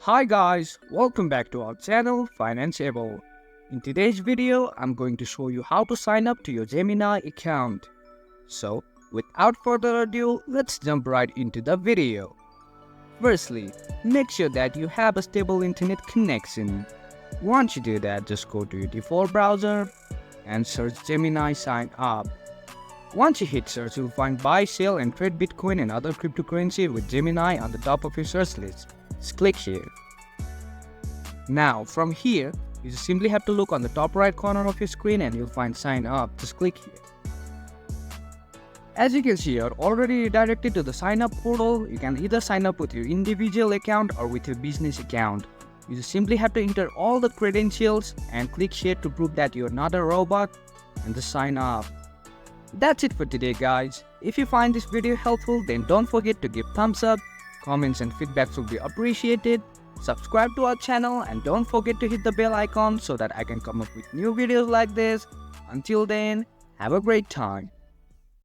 Hi guys, welcome back to our channel Financeable. In today's video, I'm going to show you how to sign up to your Gemini account. So, without further ado, let's jump right into the video. Firstly, make sure that you have a stable internet connection. Once you do that, just go to your default browser and search Gemini sign up. Once you hit search, you'll find buy, sell and trade Bitcoin and other cryptocurrency with Gemini on the top of your search list. Just click here. Now from here, you just simply have to look on the top right corner of your screen and you'll find sign up. Just click here. As you can see, you're already redirected to the sign up portal. You can either sign up with your individual account or with your business account. You just simply have to enter all the credentials and click here to prove that you're not a robot and just sign up. That's it for today guys. If you find this video helpful, then don't forget to give thumbs up. Comments and feedbacks will be appreciated. Subscribe to our channel and don't forget to hit the bell icon so that I can come up with new videos like this. Until then, have a great time.